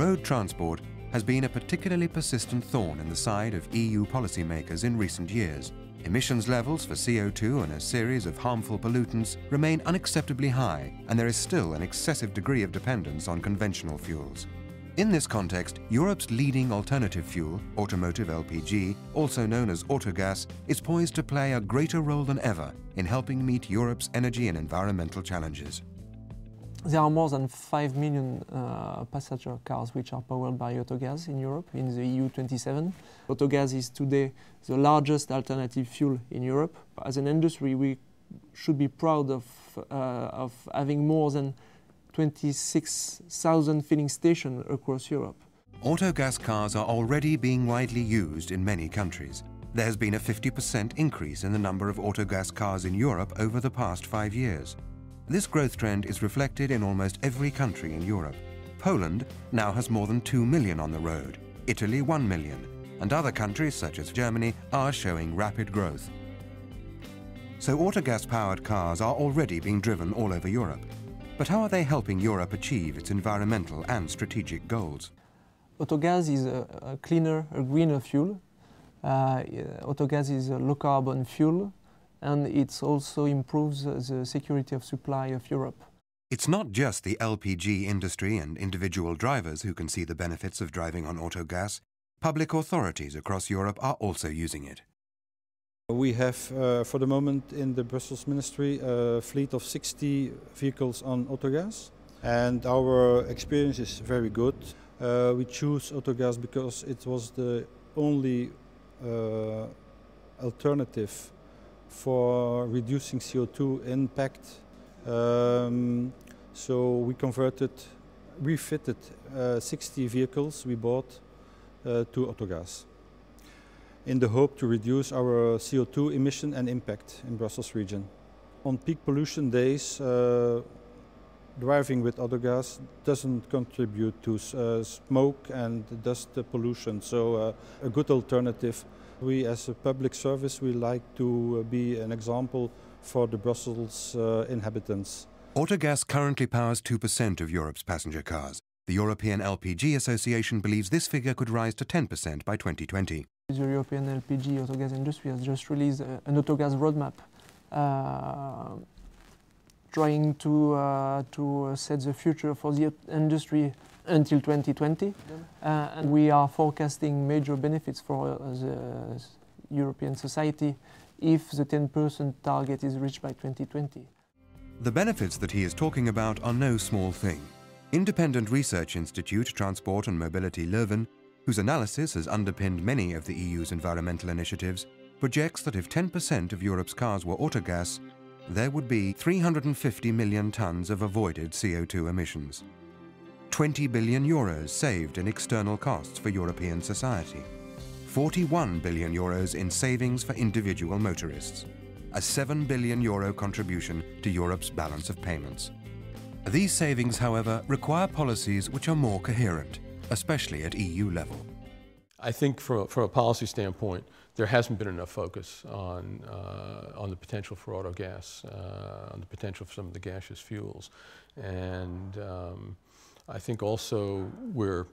road transport has been a particularly persistent thorn in the side of EU policymakers in recent years. Emissions levels for CO2 and a series of harmful pollutants remain unacceptably high, and there is still an excessive degree of dependence on conventional fuels. In this context, Europe's leading alternative fuel, automotive LPG, also known as autogas, is poised to play a greater role than ever in helping meet Europe's energy and environmental challenges. There are more than 5 million passenger cars which are powered by autogas in Europe, in the EU 27. Autogas is today the largest alternative fuel in Europe. As an industry, we should be proud of having more than 26,000 filling stations across Europe. Autogas cars are already being widely used in many countries. There has been a 50% increase in the number of autogas cars in Europe over the past 5 years. This growth trend is reflected in almost every country in Europe. Poland now has more than 2 million on the road, Italy 1 million, and other countries such as Germany are showing rapid growth. So autogas-powered cars are already being driven all over Europe. But how are they helping Europe achieve its environmental and strategic goals? Autogas is a cleaner, a greener fuel. Autogas is a low-carbon fuel, and it also improves the security of supply of Europe. It's not just the LPG industry and individual drivers who can see the benefits of driving on autogas. Public authorities across Europe are also using it. We have, for the moment, in the Brussels Ministry, a fleet of 60 vehicles on autogas, and our experience is very good. We choose autogas because it was the only alternative for reducing CO2 impact. So we refitted 60 vehicles we bought to autogas, in the hope to reduce our CO2 emission and impact in Brussels region. On peak pollution days, driving with autogas doesn't contribute to smoke and dust pollution, so a good alternative. We as a public service, we like to be an example for the Brussels inhabitants. Autogas currently powers 2% of Europe's passenger cars. The European LPG Association believes this figure could rise to 10% by 2020. The European LPG autogas industry has just released an autogas roadmap, trying to set the future for the industry until 2020. And we are forecasting major benefits for the European society if the 10% target is reached by 2020. The benefits that he is talking about are no small thing. Independent research institute Transport and Mobility Leuven, whose analysis has underpinned many of the EU's environmental initiatives, projects that if 10% of Europe's cars were autogas, there would be 350 million tons of avoided CO2 emissions. 20 billion euros saved in external costs for European society. 41 billion euros in savings for individual motorists. A 7 billion euro contribution to Europe's balance of payments. These savings, however, require policies which are more coherent, especially at EU level. I think from a policy standpoint, there hasn't been enough focus on the potential for autogas, on the potential for some of the gaseous fuels. And I think also we're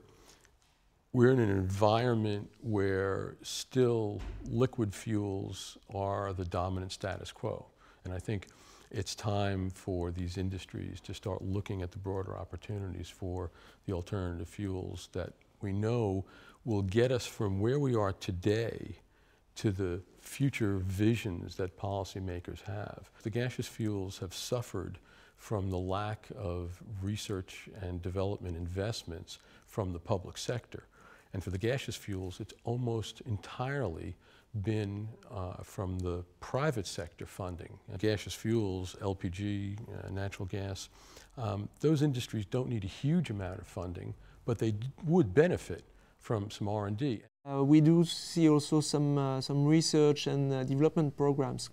in an environment where still liquid fuels are the dominant status quo. And I think it's time for these industries to start looking at the broader opportunities for the alternative fuels that we know will get us from where we are today to the future visions that policymakers have. The gaseous fuels have suffered from the lack of research and development investments from the public sector. And for the gaseous fuels, it's almost entirely been from the private sector funding. Gaseous fuels, LPG, natural gas, those industries don't need a huge amount of funding, but they would benefit from some R&D. We do see also some research and development programs